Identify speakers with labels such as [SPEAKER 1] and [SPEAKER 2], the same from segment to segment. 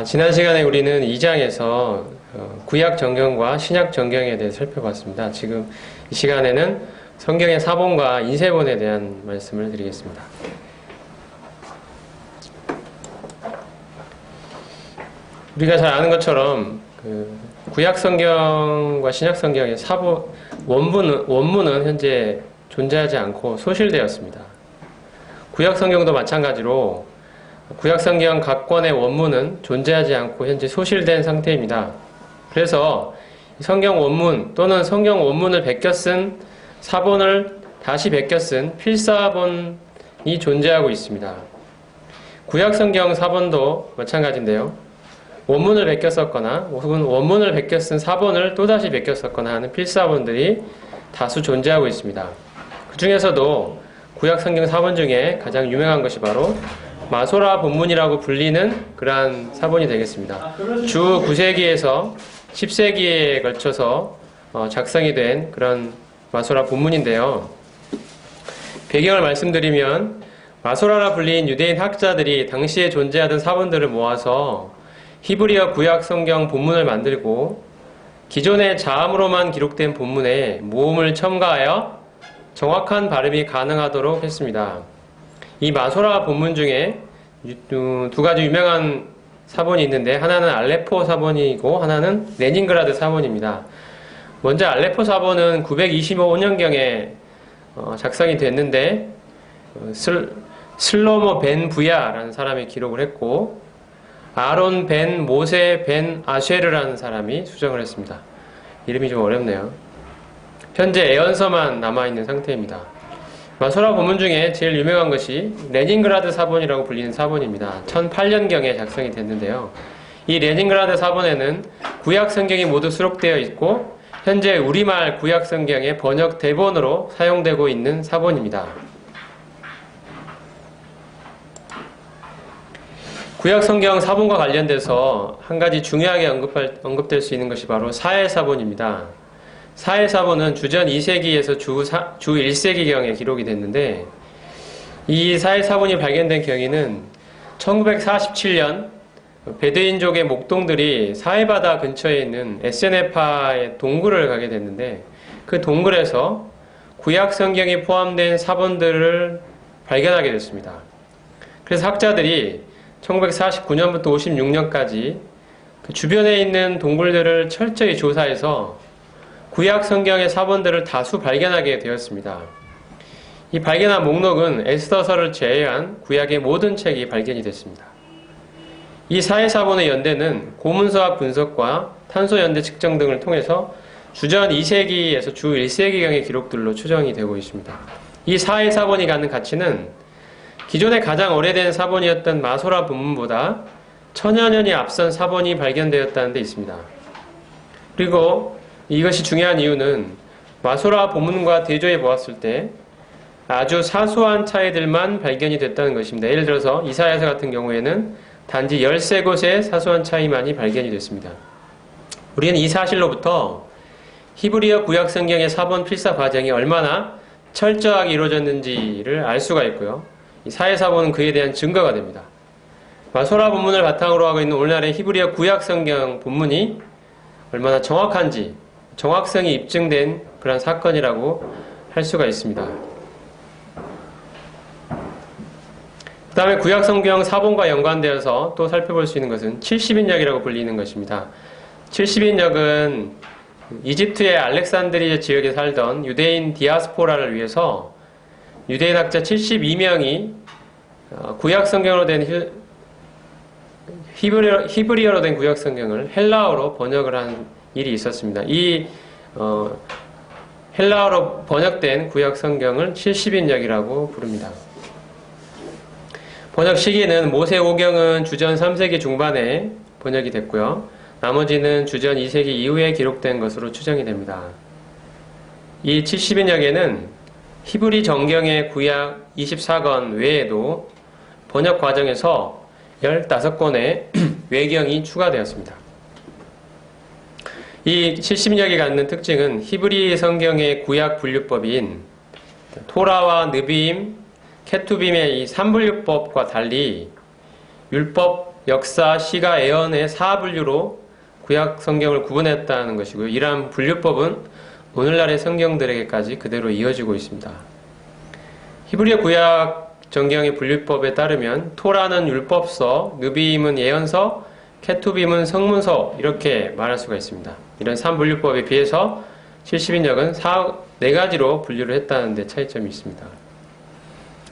[SPEAKER 1] 지난 시간에 우리는 2장에서 구약 정경과 신약 정경에 대해 살펴봤습니다. 지금 이 시간에는 성경의 사본과 인쇄본에 대한 말씀을 드리겠습니다. 우리가 잘 아는 것처럼 구약 성경과 신약 성경의 원문은 현재 존재하지 않고 소실되었습니다. 구약 성경도 마찬가지로 구약 성경 각 권의 원문은 존재하지 않고 현재 소실된 상태입니다. 그래서 성경 원문 또는 성경 원문을 베껴 쓴 사본을 다시 베껴 쓴 필사본이 존재하고 있습니다. 구약 성경 사본도 마찬가지인데요. 원문을 베껴 썼거나 혹은 원문을 베껴 쓴 사본을 또다시 베껴 썼거나 하는 필사본들이 다수 존재하고 있습니다. 그 중에서도 구약 성경 사본 중에 가장 유명한 것이 바로 마소라 본문이라고 불리는 그러한 사본이 되겠습니다. 주 9세기에서 10세기에 걸쳐서 작성이 된 그런 마소라 본문인데요. 배경을 말씀드리면 마소라라 불린 유대인 학자들이 당시에 존재하던 사본들을 모아서 히브리어 구약 성경 본문을 만들고 기존의 자음으로만 기록된 본문에 모음을 첨가하여 정확한 발음이 가능하도록 했습니다. 이 마소라 본문 중에 두 가지 유명한 사본이 있는데 하나는 알레포 사본이고 하나는 레닌그라드 사본입니다. 먼저 알레포 사본은 925년경에 작성이 됐는데 슬로모 벤 부야라는 사람이 기록을 했고 아론 벤 모세 벤 아쉐르라는 사람이 수정을 했습니다. 이름이 좀 어렵네요. 현재 애언서만 남아있는 상태입니다. 마소라 본문 중에 제일 유명한 것이 레닌그라드 사본이라고 불리는 사본입니다. 1008년경에 작성이 됐는데요. 이 레닌그라드 사본에는 구약 성경이 모두 수록되어 있고 현재 우리말 구약 성경의 번역 대본으로 사용되고 있는 사본입니다. 구약 성경 사본과 관련돼서 한 가지 중요하게 언급될 수 있는 것이 바로 사해사본입니다. 사해사본은 주전 2세기에서 주 1세기경에 기록이 됐는데 이 사해사본이 발견된 경위는 1947년 베두인족의 목동들이 사해바다 근처에 있는 에세네파의 동굴을 가게 됐는데 그 동굴에서 구약 성경이 포함된 사본들을 발견하게 됐습니다. 그래서 학자들이 1949년부터 56년까지 그 주변에 있는 동굴들을 철저히 조사해서 구약 성경의 사본들을 다수 발견하게 되었습니다. 이 발견한 목록은 에스더서를 제외한 구약의 모든 책이 발견이 됐습니다. 이 사해사본의 연대는 고문서학 분석과 탄소 연대 측정 등을 통해서 주전 2세기에서 주 1세기경의 기록들로 추정이 되고 있습니다. 이 사해사본이 갖는 가치는 기존의 가장 오래된 사본이었던 마소라 본문보다 천여 년이 앞선 사본이 발견되었다는 데 있습니다. 그리고 이것이 중요한 이유는 마소라 본문과 대조해 보았을 때 아주 사소한 차이들만 발견이 됐다는 것입니다. 예를 들어서 이사야서 같은 경우에는 단지 13곳의 사소한 차이만이 발견이 됐습니다. 우리는 이 사실로부터 히브리어 구약 성경의 사본 필사 과정이 얼마나 철저하게 이루어졌는지를 알 수가 있고요. 이 사해사본은 그에 대한 증거가 됩니다. 마소라 본문을 바탕으로 하고 있는 오늘날의 히브리어 구약 성경 본문이 얼마나 정확성이 입증된 그런 사건이라고 할 수가 있습니다. 그 다음에 구약 성경 사본과 연관되어서 또 살펴볼 수 있는 것은 70인역이라고 불리는 것입니다. 70인역은 이집트의 알렉산드리아 지역에 살던 유대인 디아스포라를 위해서 유대인 학자 72명이 구약 성경으로 된 히브리어로 된 구약 성경을 헬라어로 번역을 한 일이 있었습니다. 이 헬라어로 번역된 구약 성경을 70인역이라고 부릅니다. 번역 시기는 모세 오경은 주전 3세기 중반에 번역이 됐고요. 나머지는 주전 2세기 이후에 기록된 것으로 추정이 됩니다. 이 70인역에는 히브리 정경의 구약 24권 외에도 번역 과정에서 15권의 외경이 추가되었습니다. 이 70인역이 갖는 특징은 히브리 성경의 구약 분류법인 토라와 느비임, 케투빔의 이 3분류법과 달리 율법, 역사, 시가, 애언의 4분류로 구약 성경을 구분했다는 것이고요. 이러한 분류법은 오늘날의 성경들에게까지 그대로 이어지고 있습니다. 히브리 구약 성경의 분류법에 따르면 토라는 율법서, 느비임은 예언서, 케투빔은 성문서 이렇게 말할 수가 있습니다. 이런 3분류법에 비해서 70인역은 4가지로 분류를 했다는 데 차이점이 있습니다.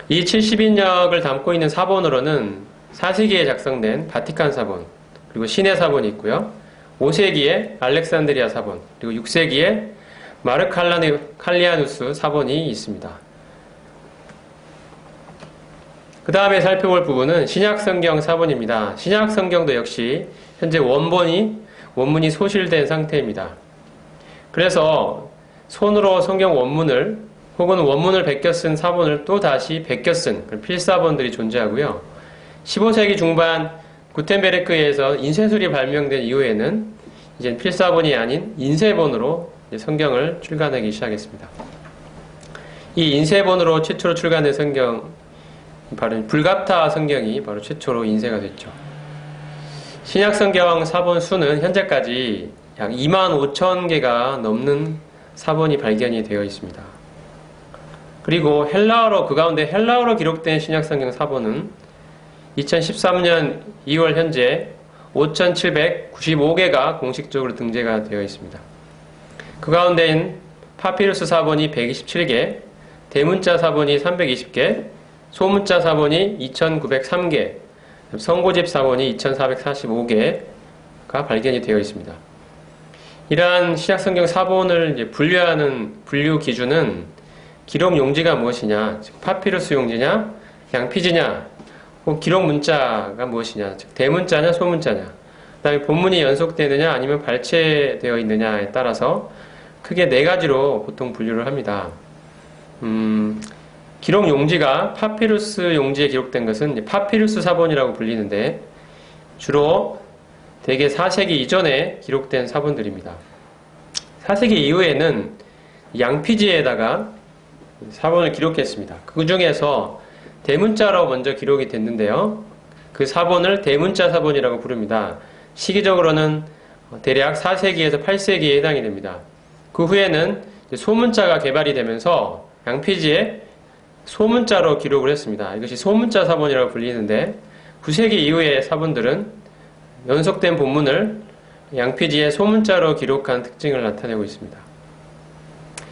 [SPEAKER 1] 이 70인역을 담고 있는 사본으로는 4세기에 작성된 바티칸 사본, 그리고 시내 사본이 있고요. 5세기에 알렉산드리아 사본, 그리고 6세기에 마르칼리아누스 사본이 있습니다. 그 다음에 살펴볼 부분은 신약성경 사본입니다. 신약성경도 역시 현재 원문이 소실된 상태입니다. 그래서 손으로 성경 원문을 혹은 원문을 베껴 쓴 사본을 또 다시 베껴 쓴 필사본들이 존재하고요. 15세기 중반 구텐베르크에서 인쇄술이 발명된 이후에는 이제 필사본이 아닌 인쇄본으로 성경을 출간하기 시작했습니다. 이 인쇄본으로 최초로 출간된 성경, 바로 불가타 성경이 바로 최초로 인쇄가 됐죠. 신약성경 사본 수는 현재까지 약 25,000개가 넘는 사본이 발견이 되어 있습니다. 그리고 그 가운데 헬라어로 기록된 신약성경 사본은 2013년 2월 현재 5,795개가 공식적으로 등재가 되어 있습니다. 그 가운데인 파피루스 사본이 127개, 대문자 사본이 320개, 소문자 사본이 2,903개, 성고집 사본이 2,445개가 발견이 되어 있습니다. 이러한 신약성경 사본을 이제 분류하는 분류 기준은 기록 용지가 무엇이냐, 즉 파피루스 용지냐, 양피지냐, 혹 기록 문자가 무엇이냐, 즉 대문자냐, 소문자냐, 그다음에 본문이 연속되느냐, 아니면 발췌되어 있느냐에 따라서 크게 4가지로 보통 분류를 합니다. 기록 용지가 파피루스 용지에 기록된 것은 파피루스 사본이라고 불리는데 주로 대개 4세기 이전에 기록된 사본들입니다. 4세기 이후에는 양피지에다가 사본을 기록했습니다. 그 중에서 대문자로 먼저 기록이 됐는데요. 그 사본을 대문자 사본이라고 부릅니다. 시기적으로는 대략 4세기에서 8세기에 해당이 됩니다. 그 후에는 소문자가 개발이 되면서 양피지에 소문자로 기록을 했습니다. 이것이 소문자 사본이라고 불리는데 9세기 이후의 사본들은 연속된 본문을 양피지에 소문자로 기록한 특징을 나타내고 있습니다.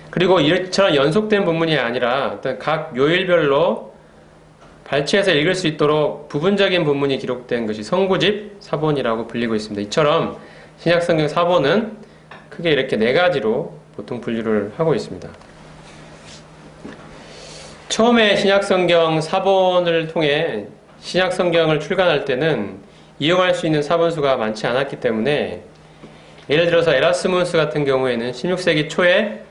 [SPEAKER 1] 그리고 이처럼 연속된 본문이 아니라 어떤 각 요일별로 발췌해서 읽을 수 있도록 부분적인 본문이 기록된 것이 성구집 사본이라고 불리고 있습니다. 이처럼 신약성경 사본은 크게 이렇게 4가지로 보통 분류를 하고 있습니다. 처음에 신약성경 사본을 통해 신약성경을 출간할 때는 이용할 수 있는 사본수가 많지 않았기 때문에 예를 들어서 에라스무스 같은 경우에는 16세기 초에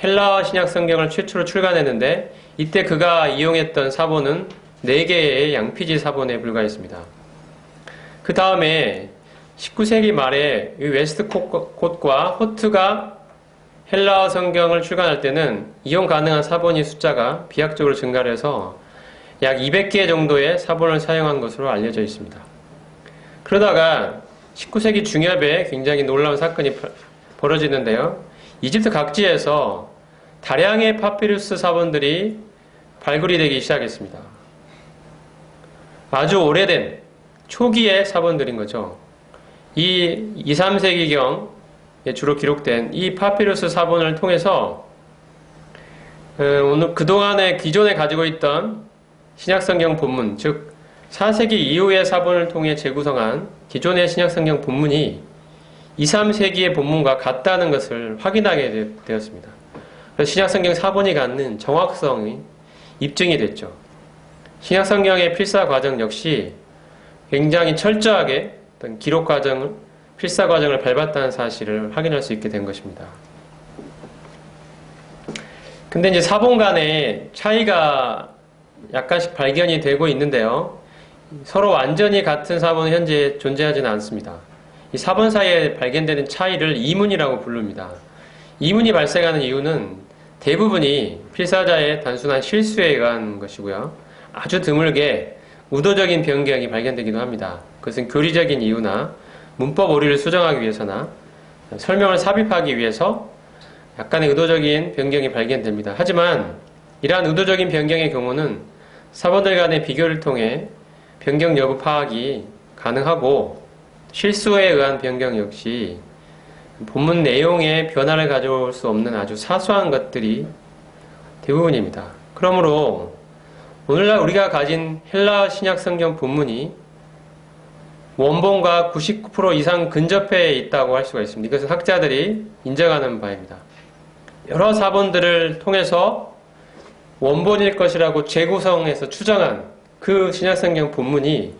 [SPEAKER 1] 헬라어 신약성경을 최초로 출간했는데 이때 그가 이용했던 사본은 4개의 양피지 사본에 불과했습니다. 그 다음에 19세기 말에 웨스트콧과 호트가 헬라어 성경을 출간할 때는 이용 가능한 사본의 숫자가 비약적으로 증가를 해서 약 200개 정도의 사본을 사용한 것으로 알려져 있습니다. 그러다가 19세기 중엽에 굉장히 놀라운 사건이 벌어지는데요. 이집트 각지에서 다량의 파피루스 사본들이 발굴이 되기 시작했습니다. 아주 오래된 초기의 사본들인 거죠. 이 2, 3세기경에 주로 기록된 이 파피루스 사본을 통해서 오늘 그동안에 기존에 가지고 있던 신약성경 본문, 즉 4세기 이후의 사본을 통해 재구성한 기존의 신약성경 본문이 2, 3세기의 본문과 같다는 것을 확인하게 되었습니다. 그래서 신약성경 사본이 갖는 정확성이 입증이 됐죠. 신약성경의 필사 과정 역시 굉장히 철저하게 어떤 기록 과정을, 필사 과정을 밟았다는 사실을 확인할 수 있게 된 것입니다. 근데 이제 사본 간에 차이가 약간씩 발견이 되고 있는데요. 서로 완전히 같은 사본은 현재 존재하지는 않습니다. 이 사본 사이에 발견되는 차이를 이문이라고 부릅니다. 이문이 발생하는 이유는 대부분이 필사자의 단순한 실수에 의한 것이고요. 아주 드물게 우도적인 변경이 발견되기도 합니다. 그것은 교리적인 이유나 문법 오류를 수정하기 위해서나 설명을 삽입하기 위해서 약간의 의도적인 변경이 발견됩니다. 하지만 이러한 의도적인 변경의 경우는 사본들 간의 비교를 통해 변경 여부 파악이 가능하고, 실수에 의한 변경 역시 본문 내용에 변화를 가져올 수 없는 아주 사소한 것들이 대부분입니다. 그러므로 오늘날 우리가 가진 헬라 신약 성경 본문이 원본과 99% 이상 근접해 있다고 할 수가 있습니다. 이것은 학자들이 인정하는 바입니다. 여러 사본들을 통해서 원본일 것이라고 재구성해서 추정한 그 신약성경 본문이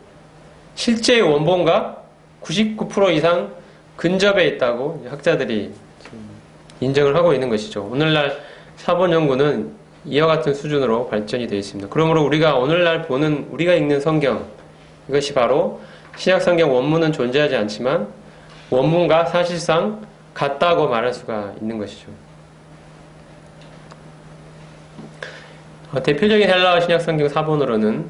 [SPEAKER 1] 실제 원본과 99% 이상 근접해 있다고 학자들이 인정을 하고 있는 것이죠. 오늘날 사본 연구는 이와 같은 수준으로 발전이 되어 있습니다. 그러므로 우리가 오늘날 보는, 우리가 읽는 성경, 이것이 바로 신약성경 원문은 존재하지 않지만 원문과 사실상 같다고 말할 수가 있는 것이죠. 대표적인 헬라어 신약성경 사본으로는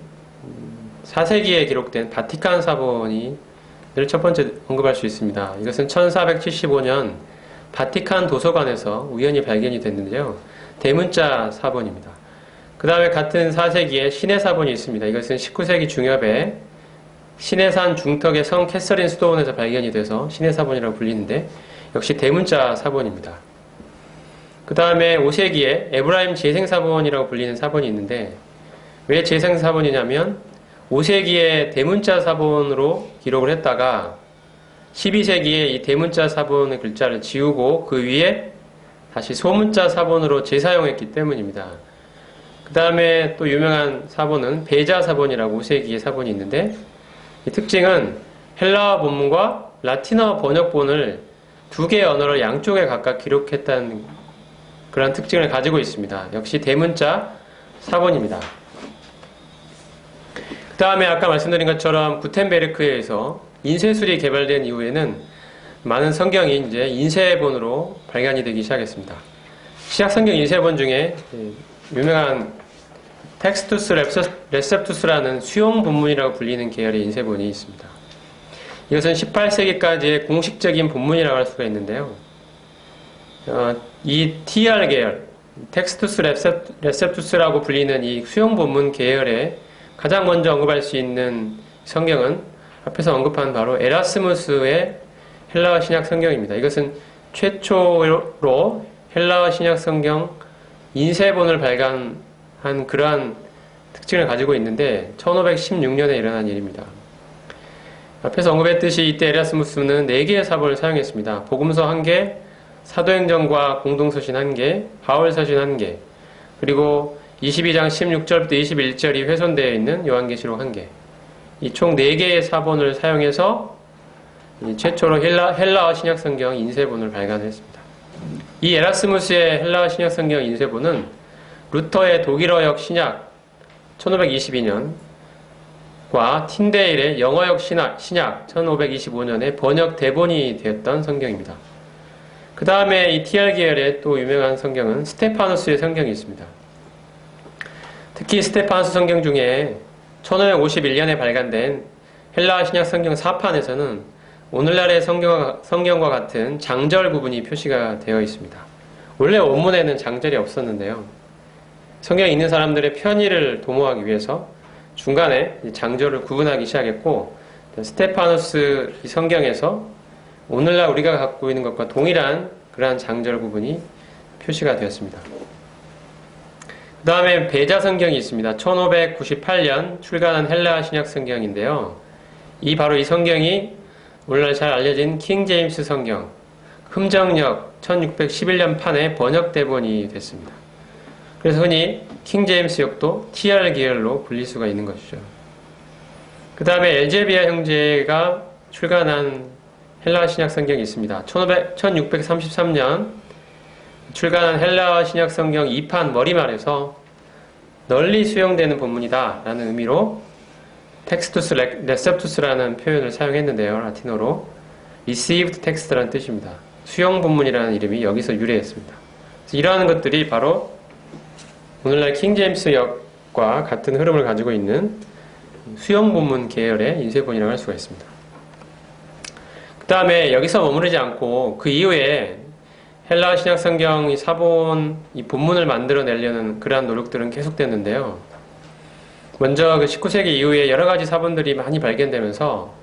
[SPEAKER 1] 4세기에 기록된 바티칸 사본이 늘 첫 번째 언급할 수 있습니다. 이것은 1475년 바티칸 도서관에서 우연히 발견이 됐는데요. 대문자 사본입니다. 그 다음에 같은 4세기에 시내 사본이 있습니다. 이것은 19세기 중엽에 시내산 중턱의 성 캐서린 수도원에서 발견이 돼서 시내 사본이라고 불리는데, 역시 대문자 사본입니다. 그 다음에 5세기에 에브라임 재생사본이라고 불리는 사본이 있는데, 왜 재생사본이냐면 5세기에 대문자 사본으로 기록을 했다가 12세기에 이 대문자 사본의 글자를 지우고 그 위에 다시 소문자 사본으로 재사용했기 때문입니다. 그 다음에 또 유명한 사본은 베자 사본이라고 5세기의 사본이 있는데, 이 특징은 헬라어 본문과 라틴어 번역본을 두 개의 언어를 양쪽에 각각 기록했다는 그런 특징을 가지고 있습니다. 역시 대문자 사본입니다. 그 다음에 아까 말씀드린 것처럼 구텐베르크에 의해서 인쇄술이 개발된 이후에는 많은 성경이 이제 인쇄본으로 발간이 되기 시작했습니다. 시약 성경 인쇄본 중에 유명한 텍스투스 레셉투스라는 수용 본문이라고 불리는 계열의 인쇄본이 있습니다. 이것은 18세기까지의 공식적인 본문이라고 할 수가 있는데요. 이 TR 계열, 텍스투스 레셉투스라고 불리는 이 수용 본문 계열에 가장 먼저 언급할 수 있는 성경은 앞에서 언급한 바로 에라스무스의 헬라어 신약 성경입니다. 이것은 최초로 헬라어 신약 성경 인쇄본을 발간한 그러한 특징을 가지고 있는데 1516년에 일어난 일입니다. 앞에서 언급했듯이 이때 에라스무스는 4개의 사본을 사용했습니다. 복음서 1개, 사도행전과 공동서신 1개, 바울서신 1개, 그리고 22장 16절부터 21절이 훼손되어 있는 요한계시록 1개. 이 총 4개의 사본을 사용해서 최초로 헬라어 신약성경 인쇄본을 발간했습니다. 이 에라스무스의 헬라어 신약성경 인쇄본은 루터의 독일어역 신약 1522년과 틴데일의 영어역 신약 1525년에 번역 대본이 되었던 성경입니다. 그 다음에 이 TR 계열의 또 유명한 성경은 스테파누스의 성경이 있습니다. 특히 스테파누스 성경 중에 1551년에 발간된 헬라어 신약 성경 4판에서는 오늘날의 성경과 같은 장절 구분이 표시가 되어 있습니다. 원래 원문에는 장절이 없었는데요. 성경에 있는 사람들의 편의를 도모하기 위해서 중간에 장절을 구분하기 시작했고, 스테파누스 이 성경에서 오늘날 우리가 갖고 있는 것과 동일한 그러한 장절 구분이 표시가 되었습니다. 그 다음에 베자 성경이 있습니다. 1598년 출간한 헬라어 신약 성경인데요. 바로 이 성경이 오늘날 잘 알려진 킹 제임스 성경, 흠정역 1611년 판의 번역 대본이 됐습니다. 그래서 흔히 킹 제임스 역도 TR 계열로 불릴 수가 있는 것이죠. 그 다음에 엘제비아 형제가 출간한 헬라어 신약 성경이 있습니다. 1633년 출간한 헬라어 신약 성경 2판 머리말에서 널리 수용되는 본문이다 라는 의미로 텍스투스 레셉투스라는 표현을 사용했는데요. 라틴어로 received text라는 뜻입니다. 수용 본문이라는 이름이 여기서 유래했습니다. 그래서 이러한 것들이 바로 오늘날 킹 제임스 역과 같은 흐름을 가지고 있는 수용 본문 계열의 인쇄본이라고 할 수가 있습니다. 그 다음에 여기서 머무르지 않고 그 이후에 헬라 신약 성경 이 사본 이 본문을 만들어내려는 그러한 노력들은 계속됐는데요. 먼저 그 19세기 이후에 여러 가지 사본들이 많이 발견되면서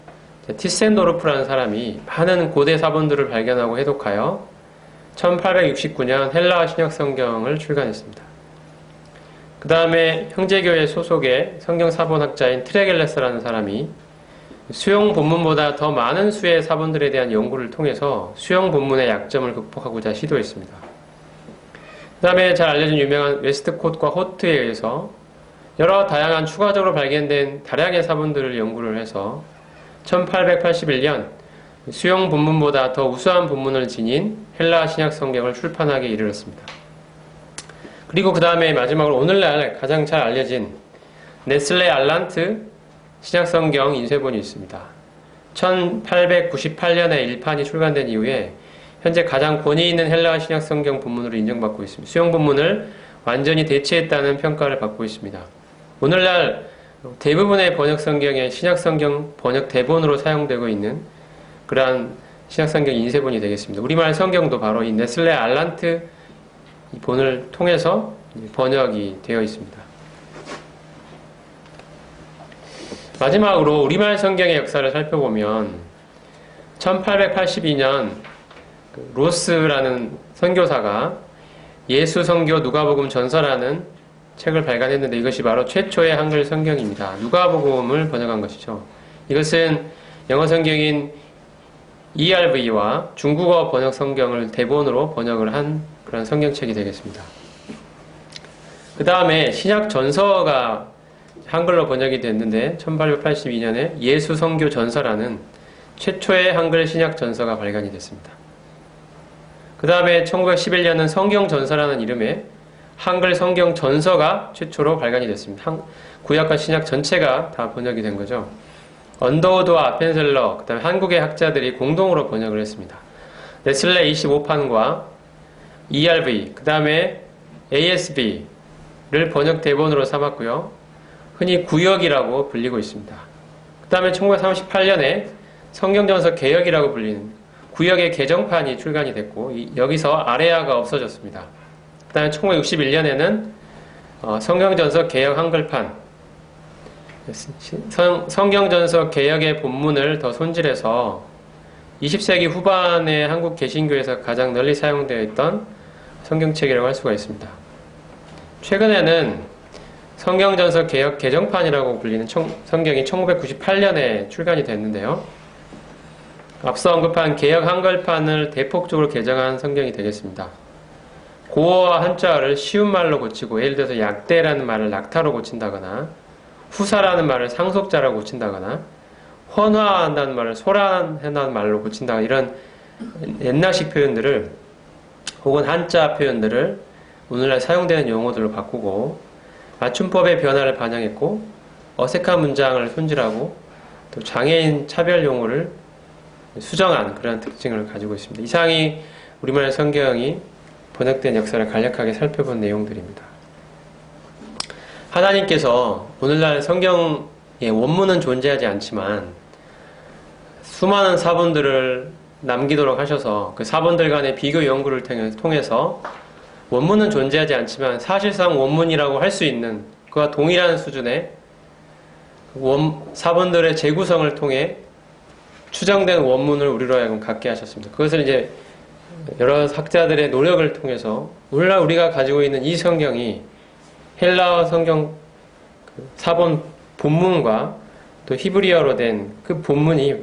[SPEAKER 1] 티센도르프라는 사람이 많은 고대 사본들을 발견하고 해독하여 1869년 헬라 신약 성경을 출간했습니다. 그 다음에 형제교회 소속의 성경 사본학자인 트레겔레스라는 사람이 수용 본문보다 더 많은 수의 사본들에 대한 연구를 통해서 수용 본문의 약점을 극복하고자 시도했습니다. 그 다음에 잘 알려진 유명한 웨스트콧과 호트에 의해서 여러 다양한 추가적으로 발견된 다량의 사본들을 연구를 해서 1881년 수용 본문보다 더 우수한 본문을 지닌 헬라 신약 성경을 출판하기에 이르렀습니다. 그리고 그 다음에 마지막으로 오늘날 가장 잘 알려진 네슬레 알란트 신약성경 인쇄본이 있습니다. 1898년에 1판이 출간된 이후에 현재 가장 권위 있는 헬라 신약성경 본문으로 인정받고 있습니다. 수용 본문을 완전히 대체했다는 평가를 받고 있습니다. 오늘날 대부분의 번역성경의 신약성경 번역 대본으로 사용되고 있는 그러한 신약성경 인쇄본이 되겠습니다. 우리말 성경도 바로 이 네슬레 알란트 이 본을 통해서 번역이 되어 있습니다. 마지막으로 우리말 성경의 역사를 살펴보면 1882년 로스라는 선교사가 예수 성교 누가복음 전서라는 책을 발간했는데 이것이 바로 최초의 한글 성경입니다. 누가복음을 번역한 것이죠. 이것은 영어 성경인 ERV와 중국어 번역 성경을 대본으로 번역을 한 그런 성경책이 되겠습니다. 그 다음에 신약 전서가 한글로 번역이 됐는데 1882년에 예수 성교 전서라는 최초의 한글 신약 전서가 발간이 됐습니다. 그 다음에 1911년은 성경 전서라는 이름의 한글 성경 전서가 최초로 발간이 됐습니다. 구약과 신약 전체가 다 번역이 된 거죠. 언더우드와 아펜셀러, 그 다음에 한국의 학자들이 공동으로 번역을 했습니다. 네슬레 25판과 ERV, 그 다음에 ASB를 번역 대본으로 삼았고요. 흔히 구역이라고 불리고 있습니다. 그 다음에 1938년에 성경전서 개역이라고 불리는 구역의 개정판이 출간이 됐고 여기서 아레아가 없어졌습니다. 그 다음에 1961년에는 성경전서 개역 한글판 성경전서 개역의 본문을 더 손질해서 20세기 후반에 한국 개신교에서 가장 널리 사용되어 있던 성경책이라고 할 수가 있습니다. 최근에는 성경전서 개역 개정판이라고 불리는 성경이 1998년에 출간이 됐는데요. 앞서 언급한 개역 한글판을 대폭적으로 개정한 성경이 되겠습니다. 고어와 한자어를 쉬운 말로 고치고 예를 들어서 약대라는 말을 낙타로 고친다거나 후사라는 말을 상속자라고 고친다거나 헌화한다는 말을 소란한다는 말로 고친다거나 이런 옛날식 표현들을 혹은 한자 표현들을 오늘날 사용되는 용어들로 바꾸고 맞춤법의 변화를 반영했고 어색한 문장을 손질하고 또 장애인 차별 용어를 수정한 그런 특징을 가지고 있습니다. 이상이 우리말 성경이 번역된 역사를 간략하게 살펴본 내용들입니다. 하나님께서 오늘날 성경의 원문은 존재하지 않지만 수많은 사본들을 남기도록 하셔서 그 사본들 간의 비교 연구를 통해서 원문은 존재하지 않지만 사실상 원문이라고 할 수 있는 그와 동일한 수준의 사본들의 재구성을 통해 추정된 원문을 우리로 하여금 갖게 하셨습니다. 그것을 이제 여러 학자들의 노력을 통해서 오늘날 우리가 가지고 있는 이 성경이 헬라어 성경 사본 본문과 또 히브리어로 된 그 본문이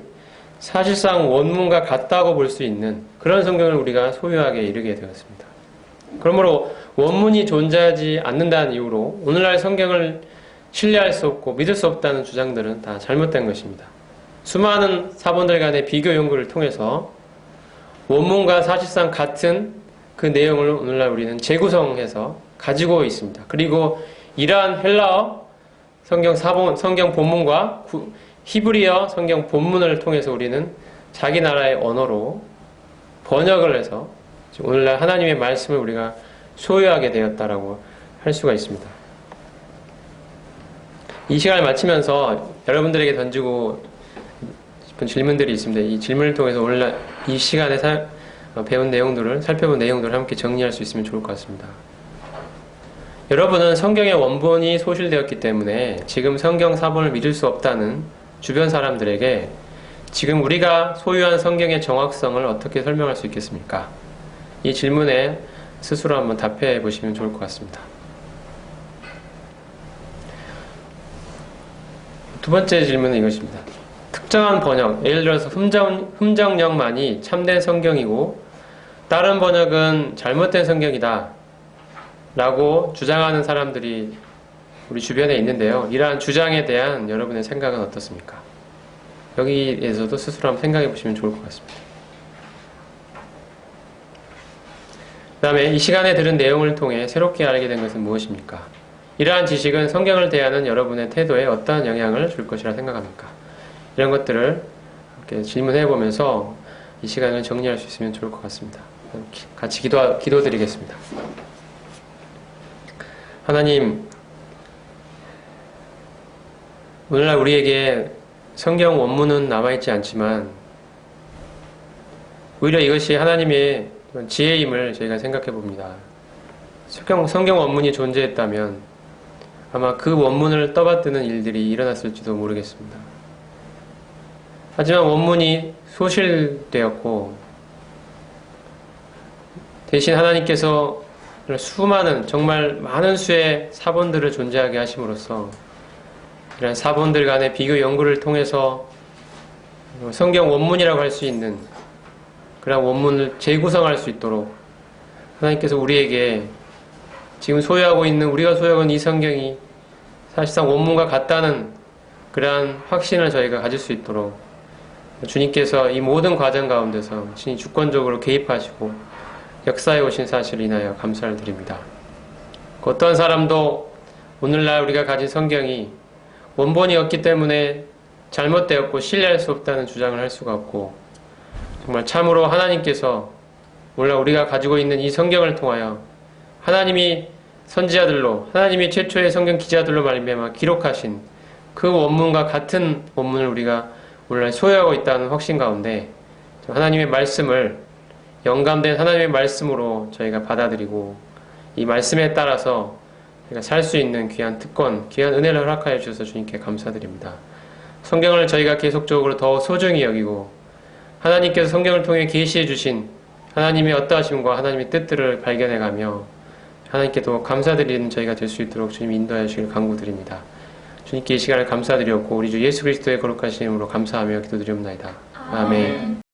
[SPEAKER 1] 사실상 원문과 같다고 볼 수 있는 그런 성경을 우리가 소유하게 이르게 되었습니다. 그러므로 원문이 존재하지 않는다는 이유로 오늘날 성경을 신뢰할 수 없고 믿을 수 없다는 주장들은 다 잘못된 것입니다. 수많은 사본들 간의 비교 연구를 통해서 원문과 사실상 같은 그 내용을 오늘날 우리는 재구성해서 가지고 있습니다. 그리고 이러한 헬라어 성경 사본, 성경 본문과 히브리어 성경 본문을 통해서 우리는 자기 나라의 언어로 번역을 해서 오늘날 하나님의 말씀을 우리가 소유하게 되었다라고 할 수가 있습니다. 이 시간을 마치면서 여러분들에게 던지고 싶은 질문들이 있습니다. 이 질문을 통해서 오늘 이 시간에 배운 내용들을, 살펴본 내용들을 함께 정리할 수 있으면 좋을 것 같습니다. 여러분은 성경의 원본이 소실되었기 때문에 지금 성경 사본을 믿을 수 없다는 주변 사람들에게 지금 우리가 소유한 성경의 정확성을 어떻게 설명할 수 있겠습니까? 이 질문에 스스로 한번 답해 보시면 좋을 것 같습니다. 두 번째 질문은 이것입니다. 특정한 번역, 예를 들어서 흠정령만이 참된 성경이고 다른 번역은 잘못된 성경이다 라고 주장하는 사람들이 우리 주변에 있는데요. 이러한 주장에 대한 여러분의 생각은 어떻습니까? 여기에서도 스스로 한번 생각해 보시면 좋을 것 같습니다. 그 다음에 이 시간에 들은 내용을 통해 새롭게 알게 된 것은 무엇입니까? 이러한 지식은 성경을 대하는 여러분의 태도에 어떠한 영향을 줄 것이라 생각합니까? 이런 것들을 이렇게 질문해 보면서 이 시간을 정리할 수 있으면 좋을 것 같습니다. 같이 기도드리겠습니다. 하나님, 오늘날 우리에게 성경 원문은 남아있지 않지만 오히려 이것이 하나님의 지혜임을 저희가 생각해 봅니다. 성경 원문이 존재했다면 아마 그 원문을 떠받드는 일들이 일어났을지도 모르겠습니다. 하지만 원문이 소실되었고 대신 하나님께서 수많은, 정말 많은 수의 사본들을 존재하게 하심으로써 이런 사본들 간의 비교 연구를 통해서 성경 원문이라고 할 수 있는 그런 원문을 재구성할 수 있도록 하나님께서 우리에게 지금 소유하고 있는, 우리가 소유하고 있는 이 성경이 사실상 원문과 같다는 그러한 확신을 저희가 가질 수 있도록 주님께서 이 모든 과정 가운데서 신이 주권적으로 개입하시고 역사해 오신 사실을 인하여 감사를 드립니다. 어떤 사람도 오늘날 우리가 가진 성경이 원본이 없기 때문에 잘못되었고 신뢰할 수 없다는 주장을 할 수가 없고, 정말 참으로 하나님께서 오늘날 우리가 가지고 있는 이 성경을 통하여 하나님이 선지자들로, 하나님이 최초의 성경 기자들로 말미암아 기록하신 그 원문과 같은 원문을 우리가 오늘날 소유하고 있다는 확신 가운데 하나님의 말씀을, 영감된 하나님의 말씀으로 저희가 받아들이고 이 말씀에 따라서 저희가 살 수 있는 귀한 특권, 귀한 은혜를 허락하여 주셔서 주님께 감사드립니다. 성경을 저희가 계속적으로 더 소중히 여기고 하나님께서 성경을 통해 계시해 주신 하나님의 어떠하심과 하나님의 뜻들을 발견해가며 하나님께 더 감사드리는 저희가 될 수 있도록 주님 인도하여 주시길 간구드립니다. 주님께 이 시간을 감사드렸고 우리 주 예수 그리스도의 거룩하신 이름으로 감사하며 기도드리옵나이다. 아멘.